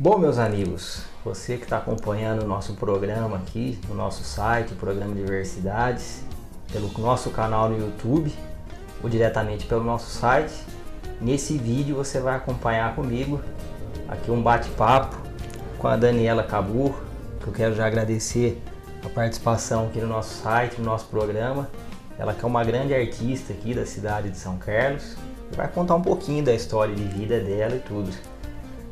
Bom, meus amigos, você que está acompanhando o nosso programa aqui, no nosso site, o programa Diversidades, pelo nosso canal no YouTube ou diretamente pelo nosso site, nesse vídeo você vai acompanhar comigo aqui um bate-papo com a Daniela Cabur, que eu quero já agradecer a participação aqui no nosso site, no nosso programa. Ela que é uma grande artista aqui da cidade de São Carlos e vai contar um pouquinho da história de vida dela e tudo.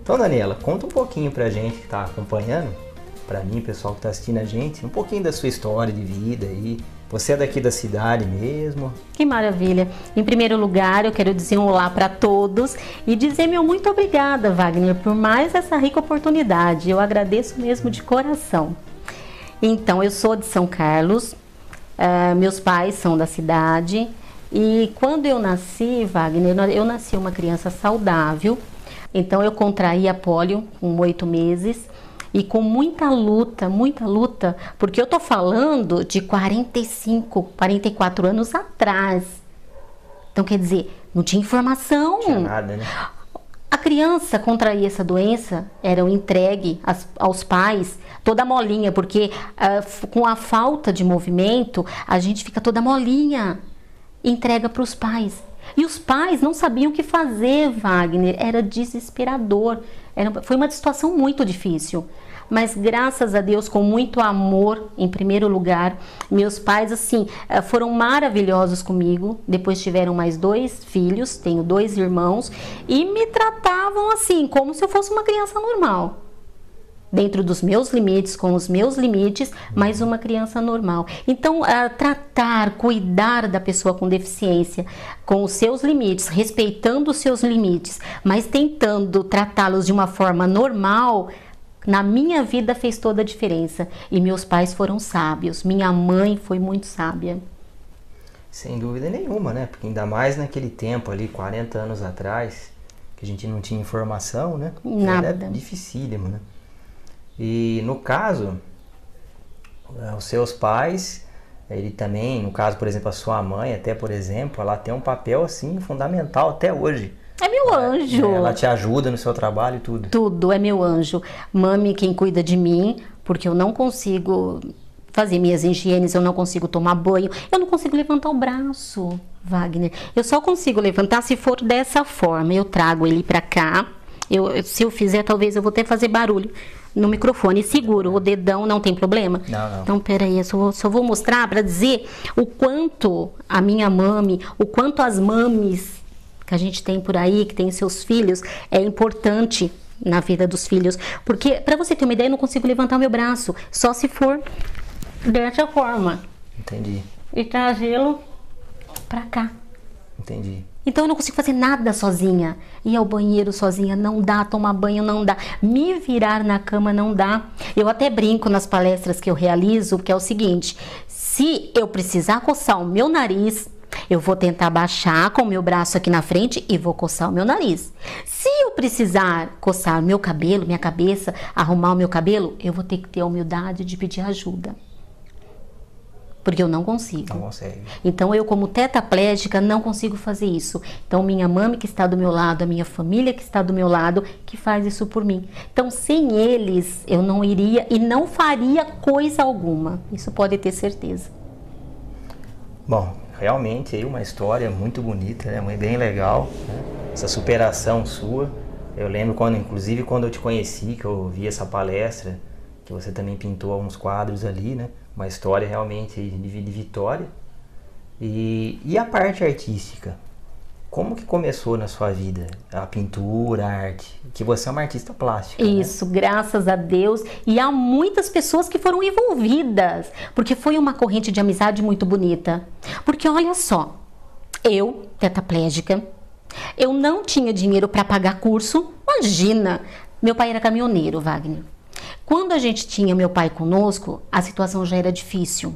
Então, Daniela, conta um pouquinho pra gente que está acompanhando, pra mim, pessoal que está assistindo a gente, um pouquinho da sua história de vida aí. Você é daqui da cidade mesmo? Que maravilha! Em primeiro lugar, eu quero dizer um olá para todos e dizer meu muito obrigada, Wagner, por mais essa rica oportunidade. Eu agradeço mesmo de coração. Então, eu sou de São Carlos, meus pais são da cidade e quando eu nasci, Wagner, eu nasci uma criança saudável. Então eu contraí a pólio com 8 meses e com muita luta, porque eu tô falando de 45, 44 anos atrás. Então quer dizer, não tinha informação. Não tinha nada, né? A criança contraía essa doença, eram entregue aos pais, toda molinha, porque com a falta de movimento, a gente fica toda molinha, entrega para os pais. E os pais não sabiam o que fazer, Wagner, era desesperador, foi uma situação muito difícil. Mas graças a Deus, com muito amor, em primeiro lugar, meus pais assim foram maravilhosos comigo. Depois tiveram mais 2 filhos, tenho 2 irmãos e me tratavam assim, como se eu fosse uma criança normal. Dentro dos meus limites, com os meus limites, mas uma criança normal. Então, tratar, cuidar da pessoa com deficiência, com os seus limites, respeitando os seus limites, mas tentando tratá-los de uma forma normal, na minha vida fez toda a diferença. E meus pais foram sábios, minha mãe foi muito sábia. Sem dúvida nenhuma, né? Porque ainda mais naquele tempo ali, 40 anos atrás, que a gente não tinha informação, né? Nada. Era dificílimo, né? E no caso, os seus pais, ele também, no caso, por exemplo, a sua mãe, até por exemplo, ela tem um papel assim fundamental até hoje. É meu anjo. Ela te ajuda no seu trabalho e tudo. Tudo, é meu anjo. Mami quem cuida de mim, porque eu não consigo fazer minhas higienes, eu não consigo tomar banho, eu não consigo levantar o braço, Wagner. Eu só consigo levantar se for dessa forma. Eu trago ele pra cá. Se eu fizer, talvez eu vou até fazer barulho no microfone. Seguro o dedão, não tem problema? Não. Então, peraí, eu só vou mostrar para dizer o quanto a minha mami, o quanto as mames que a gente tem por aí, que tem seus filhos, é importante na vida dos filhos. Porque, para você ter uma ideia, eu não consigo levantar o meu braço, só se for dessa forma. Entendi. E trazê-lo para cá. Entendi. Então eu não consigo fazer nada sozinha. Ir ao banheiro sozinha não dá, tomar banho não dá, me virar na cama não dá. Eu até brinco nas palestras que eu realizo, que é o seguinte: se eu precisar coçar o meu nariz, eu vou tentar baixar com o meu braço aqui na frente e vou coçar o meu nariz. Se eu precisar coçar meu cabelo, minha cabeça, arrumar o meu cabelo, eu vou ter que ter a humildade de pedir ajuda. Porque eu não consigo. Não consegue. Então eu, como tetraplégica, não consigo fazer isso. Então minha mãe que está do meu lado, a minha família que está do meu lado, que faz isso por mim. Então sem eles eu não iria e não faria coisa alguma. Isso pode ter certeza. Bom, realmente aí uma história muito bonita, né? Bem legal, né? Essa superação sua. Eu lembro inclusive quando eu te conheci, que eu vi essa palestra, que você também pintou alguns quadros ali, né? Uma história realmente de vitória. E a parte artística? Como que começou na sua vida? A pintura, a arte? Que você é uma artista plástica, Isso, né? Graças a Deus. E há muitas pessoas que foram envolvidas, porque foi uma corrente de amizade muito bonita. Porque olha só, eu, tetraplégica, eu não tinha dinheiro para pagar curso. Imagina, meu pai era caminhoneiro, Wagner. Quando a gente tinha meu pai conosco, a situação já era difícil.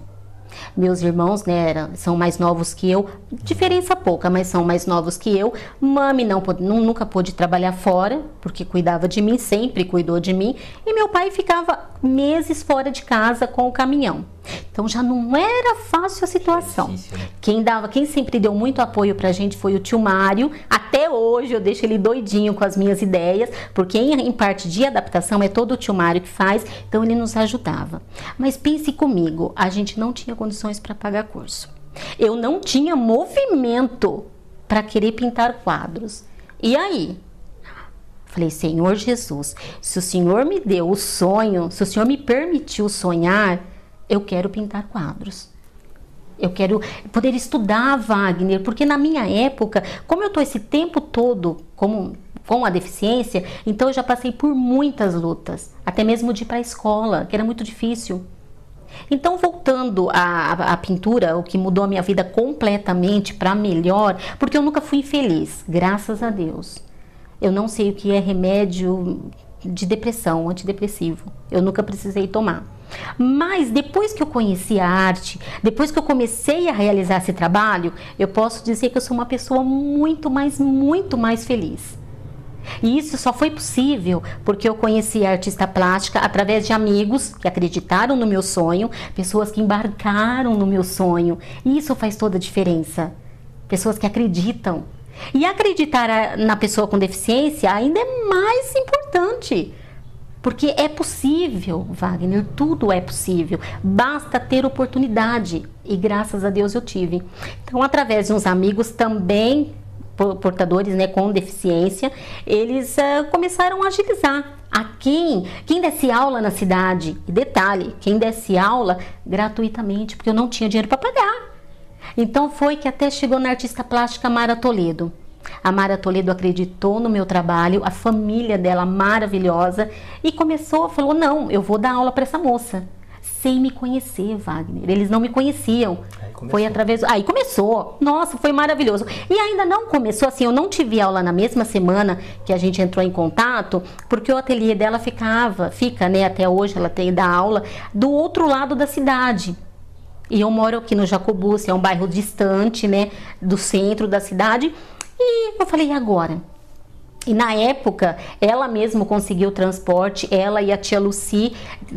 Meus irmãos, né, são mais novos que eu, diferença pouca, mas são mais novos que eu. Mami nunca pôde trabalhar fora, porque cuidava de mim, sempre cuidou de mim. E meu pai ficava meses fora de casa com o caminhão. Então já não era fácil a situação. Difícil, né? Quem sempre deu muito apoio pra gente foi o tio Mário. Até hoje eu deixo ele doidinho com as minhas ideias, porque em parte de adaptação é todo o tio Mário que faz, então ele nos ajudava. Mas pense comigo, a gente não tinha condições para pagar curso. Eu não tinha movimento para querer pintar quadros. E aí? Falei, Senhor Jesus, se o Senhor me deu o sonho, se o Senhor me permitiu sonhar, eu quero pintar quadros. Eu quero poder estudar, Wagner, porque na minha época, como eu estou esse tempo todo com a deficiência, então eu já passei por muitas lutas, até mesmo de ir para a escola, que era muito difícil. Então, voltando à pintura, o que mudou a minha vida completamente para melhor, porque eu nunca fui infeliz, graças a Deus. Eu não sei o que é remédio de depressão, antidepressivo. Eu nunca precisei tomar. Mas depois que eu conheci a arte, depois que eu comecei a realizar esse trabalho, eu posso dizer que eu sou uma pessoa muito mais feliz. E isso só foi possível porque eu conheci a artista plástica através de amigos que acreditaram no meu sonho, pessoas que embarcaram no meu sonho. E isso faz toda a diferença. Pessoas que acreditam. E acreditar na pessoa com deficiência ainda é mais importante. Porque é possível, Wagner, tudo é possível. Basta ter oportunidade. E graças a Deus eu tive. Então, através de uns amigos também portadores, né, com deficiência, eles começaram a agilizar. Quem desse aula na cidade, e detalhe, quem desse aula gratuitamente, porque eu não tinha dinheiro para pagar. Então foi que até chegou na artista plástica Mara Toledo. A Mara Toledo acreditou no meu trabalho, a família dela maravilhosa, e falou, não, eu vou dar aula para essa moça. Sem me conhecer, Wagner. Eles não me conheciam. Foi através... Aí começou. Nossa, foi maravilhoso. E ainda não começou assim, eu não tive aula na mesma semana que a gente entrou em contato, porque o ateliê dela fica, né, até hoje ela dá aula, do outro lado da cidade. E eu moro aqui no Jacobus, é um bairro distante, né, do centro da cidade. E eu falei, e agora? E na época, ela mesma conseguiu o transporte, ela e a tia Lucy,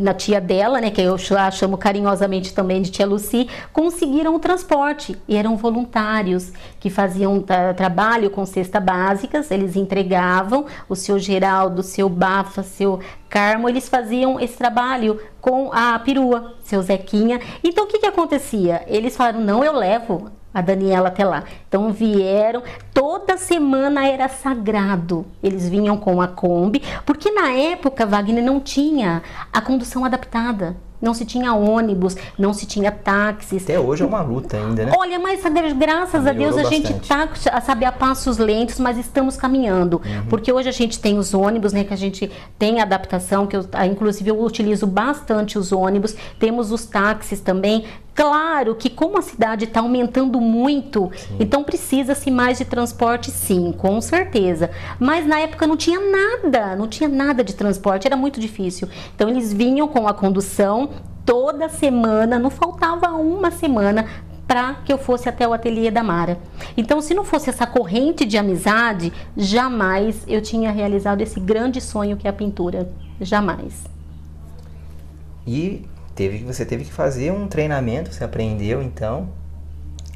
a tia dela, né, que eu chamo carinhosamente também de tia Lucy, conseguiram o transporte. E eram voluntários que faziam trabalho com cesta básicas, eles entregavam, o seu Geraldo, o seu Bafa, o seu Carmo, eles faziam esse trabalho com a perua, seu Zequinha. Então, o que acontecia? Eles falaram, não, eu levo a Daniela até lá. Então vieram, toda semana era sagrado. Eles vinham com a Kombi, porque na época, Wagner, não tinha a condução adaptada. Não se tinha ônibus, não se tinha táxis. Até hoje é uma luta ainda, né? Olha, mas graças a Deus a gente está, sabe, a passos lentos, mas estamos caminhando. Porque hoje a gente tem os ônibus, né, que a gente tem adaptação, que inclusive eu utilizo bastante os ônibus. Temos os táxis também. Claro que como a cidade está aumentando muito, sim, então precisa-se mais de transporte, sim, com certeza. Mas na época não tinha nada de transporte, era muito difícil. Então eles vinham com a condução toda semana, não faltava uma semana para que eu fosse até o ateliê da Mara. Então, se não fosse essa corrente de amizade, jamais eu tinha realizado esse grande sonho que é a pintura. Jamais. E você teve que fazer um treinamento, você aprendeu então.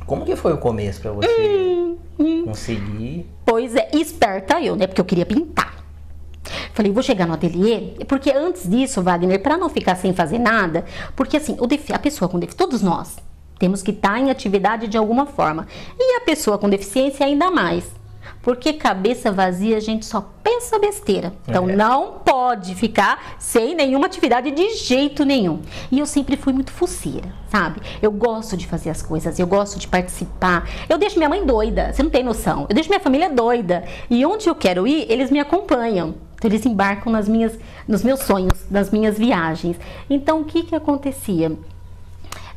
Como que foi o começo para você conseguir? Pois é, esperta eu, né? Porque eu queria pintar. Falei, vou chegar no ateliê, porque antes disso, Wagner, para não ficar sem fazer nada, porque assim, a pessoa com deficiência, todos nós temos que estar em atividade de alguma forma. E a pessoa com deficiência ainda mais. Porque cabeça vazia a gente só pensa besteira. Então não pode ficar sem nenhuma atividade de jeito nenhum. E eu sempre fui muito fuceira, sabe? Eu gosto de fazer as coisas, eu gosto de participar. Eu deixo minha mãe doida, você não tem noção. Eu deixo minha família doida. E onde eu quero ir, eles me acompanham. Então eles embarcam nos meus sonhos, nas minhas viagens. Então o que acontecia?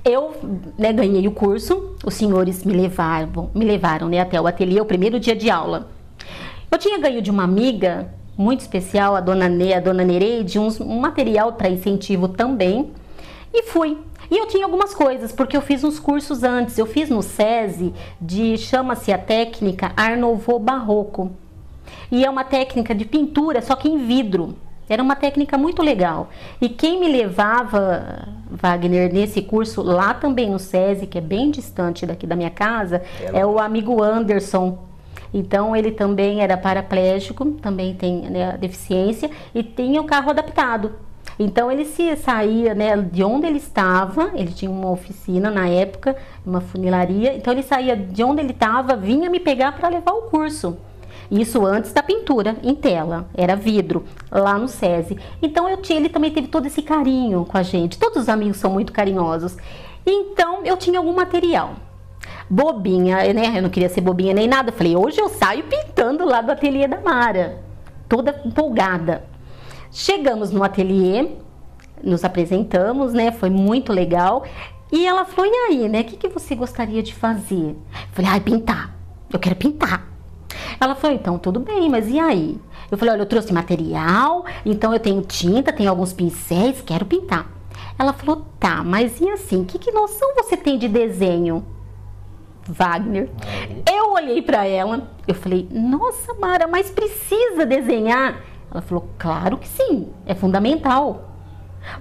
Eu, né, ganhei o curso, os senhores me levaram, né, até o ateliê, o primeiro dia de aula. Eu tinha ganho de uma amiga muito especial, a dona Nereide, um material para incentivo também, e fui. E eu tinha algumas coisas, porque eu fiz uns cursos antes, eu fiz no SESI, chama-se a técnica Art Nouveau Barroco. E é uma técnica de pintura, só que em vidro. Era uma técnica muito legal. E quem me levava, Wagner, nesse curso, lá também no SESI, que é bem distante daqui da minha casa, é o amigo Anderson. Então, ele também era paraplégico, também tem, né, deficiência, e tinha o carro adaptado. Então, ele se saía, né, de onde ele estava, ele tinha uma oficina na época, uma funilaria, então ele saía de onde ele estava, vinha me pegar para levar o curso. Isso antes da pintura em tela, era vidro, lá no SESI. Então ele também teve todo esse carinho com a gente, todos os amigos são muito carinhosos. Então eu tinha algum material. Bobinha, né? Eu não queria ser bobinha nem nada. Eu falei, hoje eu saio pintando lá do ateliê da Mara, toda empolgada. Chegamos no ateliê, nos apresentamos, né? Foi muito legal. E ela falou, e aí, né? O que você gostaria de fazer? Eu falei, pintar. Eu quero pintar. Ela falou, então, tudo bem, mas e aí? Eu falei, olha, eu trouxe material, então eu tenho tinta, tenho alguns pincéis, quero pintar. Ela falou, tá, mas e assim, que noção você tem de desenho, Wagner? Eu olhei pra ela, eu falei, nossa, Mara, mas precisa desenhar? Ela falou, claro que sim, é fundamental.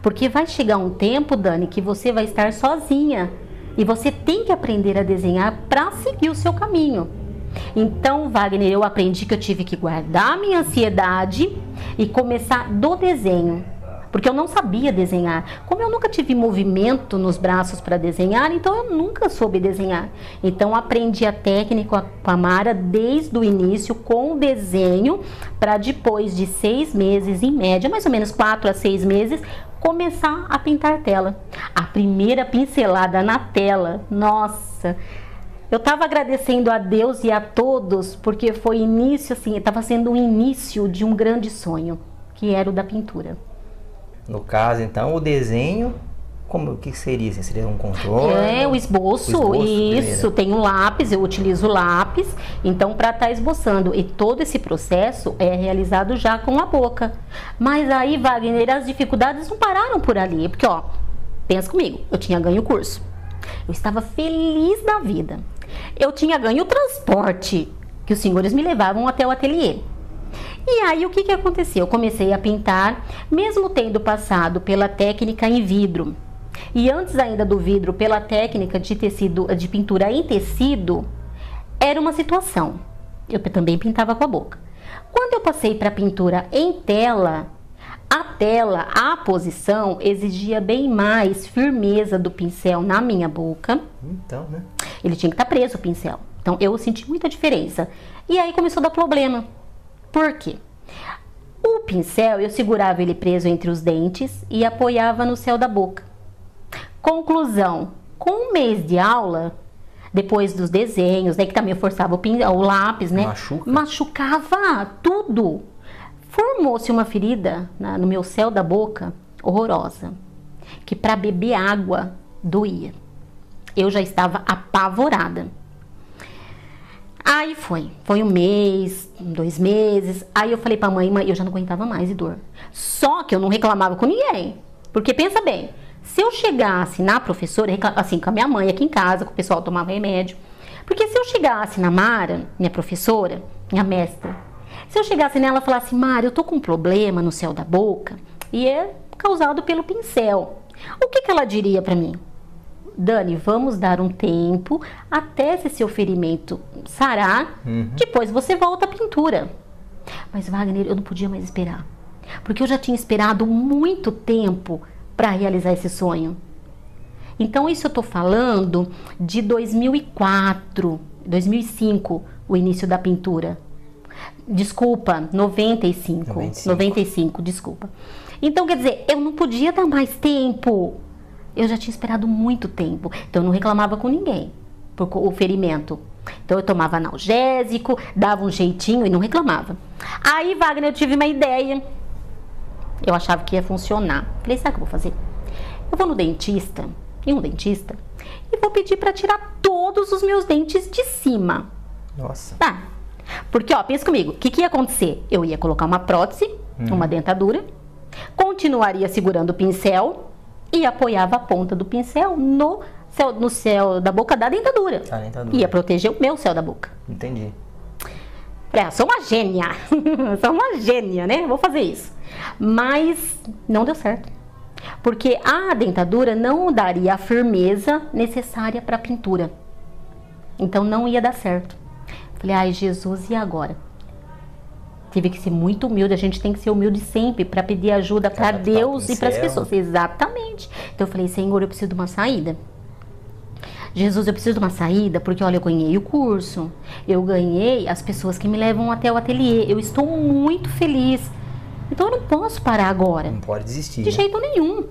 Porque vai chegar um tempo, Dani, que você vai estar sozinha. E você tem que aprender a desenhar para seguir o seu caminho. Então, Wagner, eu aprendi que eu tive que guardar a minha ansiedade e começar do desenho. Porque eu não sabia desenhar. Como eu nunca tive movimento nos braços para desenhar, então eu nunca soube desenhar. Então, aprendi a técnica com a Mara desde o início, com o desenho, para depois de 6 meses, em média, mais ou menos 4 a 6 meses, começar a pintar tela. A primeira pincelada na tela, nossa... Eu estava agradecendo a Deus e a todos, porque foi início, assim, estava sendo o início de um grande sonho, que era o da pintura. No caso, então, o desenho, o que seria? Seria um controle? O esboço, isso, primeiro. Tem um lápis, eu utilizo lápis, então para estar esboçando. E todo esse processo é realizado já com a boca. Mas aí, Wagner, as dificuldades não pararam por ali, porque, ó, pensa comigo, eu tinha ganho o curso. Eu estava feliz da vida. Eu tinha ganho o transporte, que os senhores me levavam até o ateliê. E aí, o que aconteceu? Eu comecei a pintar, mesmo tendo passado pela técnica em vidro. E antes ainda do vidro, pela técnica de tecido, de pintura em tecido, era uma situação. Eu também pintava com a boca. Quando eu passei para a pintura em tela, a posição exigia bem mais firmeza do pincel na minha boca. Então, né? Ele tinha que estar preso o pincel. Então, eu senti muita diferença. E aí começou a dar problema. Por quê? O pincel, eu segurava ele preso entre os dentes e apoiava no céu da boca. Conclusão, com um mês de aula, depois dos desenhos, né, que também forçava o lápis, né? Machucava tudo. Formou-se uma ferida no meu céu da boca horrorosa, que para beber água doía. Eu já estava apavorada. Aí foi 1 mês, 2 meses. Aí eu falei pra mãe, eu já não aguentava mais de dor. Só que eu não reclamava com ninguém. Porque pensa bem, se eu chegasse na professora, assim, com a minha mãe aqui em casa, que o pessoal tomava remédio. Porque se eu chegasse na Mara, minha professora, minha mestra, se eu chegasse nela e falasse, Mara, eu tô com um problema no céu da boca e é causado pelo pincel. O que ela diria pra mim? Dani, vamos dar um tempo até esse seu ferimento sarar, depois você volta à pintura. Mas, Wagner, eu não podia mais esperar, porque eu já tinha esperado muito tempo para realizar esse sonho. Então, isso eu tô falando de 2004, 2005, o início da pintura. Desculpa, 95, desculpa. Então, quer dizer, eu não podia dar mais tempo. Eu já tinha esperado muito tempo. Então, eu não reclamava com ninguém por o ferimento. Então, eu tomava analgésico, dava um jeitinho e não reclamava. Aí, Wagner, eu tive uma ideia. Eu achava que ia funcionar. Falei, sabe o que eu vou fazer? Eu vou no dentista, e vou pedir para tirar todos os meus dentes de cima. Nossa. Tá. Porque, ó, pensa comigo, o que ia acontecer? Eu ia colocar uma prótese, uma dentadura, continuaria segurando o pincel e apoiava a ponta do pincel no céu da boca da dentadura. Ia proteger o meu céu da boca. Entendi. Falei, sou uma gênia, sou uma gênia, né? Vou fazer isso. Mas não deu certo. Porque a dentadura não daria a firmeza necessária para a pintura. Então não ia dar certo. Falei, ai Jesus, e agora? Tive que ser muito humilde, a gente tem que ser humilde sempre para pedir ajuda para Deus e para as pessoas. Exatamente. Então eu falei, Senhor, eu preciso de uma saída. Jesus, eu preciso de uma saída, porque olha, eu ganhei o curso, eu ganhei as pessoas que me levam até o ateliê, eu estou muito feliz. Então eu não posso parar agora. Não pode desistir. De jeito nenhum.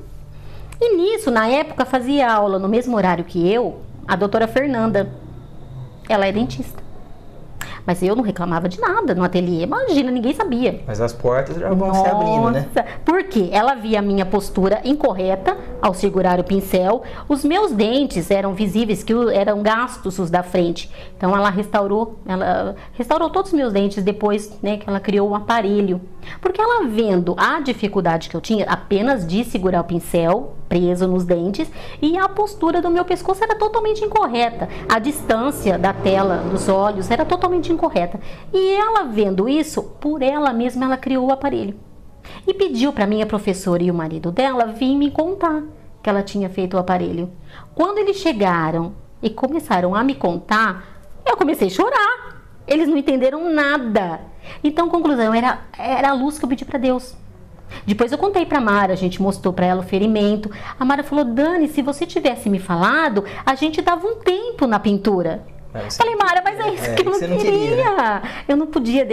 E nisso, na época, fazia aula no mesmo horário que eu, a doutora Fernanda. Ela é dentista. Mas eu não reclamava de nada no ateliê. Imagina, ninguém sabia. Mas as portas já vão se abrindo, né? Por quê? Ela via a minha postura incorreta ao segurar o pincel. Os meus dentes eram visíveis, que eram gastos os da frente. Então ela restaurou todos os meus dentes depois, né, que ela criou o aparelho. Porque ela vendo a dificuldade que eu tinha apenas de segurar o pincel preso nos dentes, e a postura do meu pescoço era totalmente incorreta. A distância da tela dos olhos era totalmente incorreta. E ela vendo isso, por ela mesma ela criou o aparelho. E pediu para minha professora e o marido dela vir me contar que ela tinha feito o aparelho. Quando eles chegaram e começaram a me contar, eu comecei a chorar. Eles não entenderam nada. Então, conclusão, era a luz que eu pedi para Deus. Depois eu contei pra Mara, a gente mostrou pra ela o ferimento. A Mara falou, Dani, se você tivesse me falado, a gente dava um tempo na pintura. Falei, Mara, mas é isso que eu não queria. Né? Eu não podia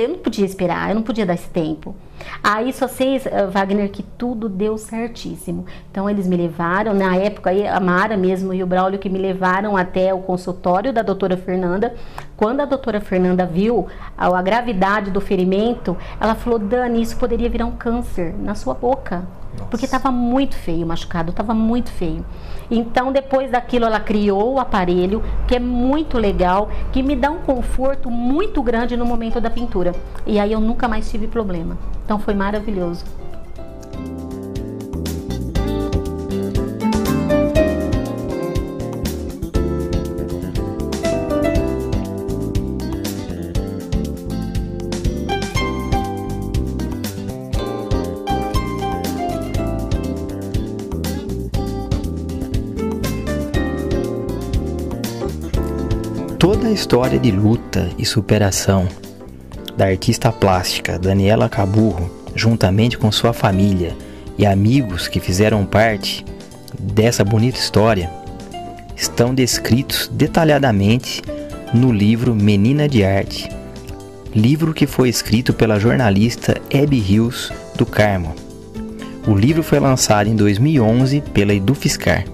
esperar, eu não podia dar esse tempo. Aí só sei, Wagner, que tudo deu certíssimo. Então eles me levaram, na época a Mara mesmo e o Braulio que me levaram até o consultório da doutora Fernanda. Quando a doutora Fernanda viu a gravidade do ferimento, ela falou, Dani, isso poderia virar um câncer na sua boca. Nossa. Porque estava muito feio o machucado, estava muito feio. Então depois daquilo ela criou o aparelho, que é muito legal, que me dá um conforto muito grande no momento da pintura. E aí eu nunca mais tive problema. Então foi maravilhoso. Toda a história de luta e superação da artista plástica Daniela Caburro, juntamente com sua família e amigos que fizeram parte dessa bonita história, estão descritos detalhadamente no livro Menina de Arte, livro que foi escrito pela jornalista Hebe Rios do Carmo. O livro foi lançado em 2011 pela Edufiscar.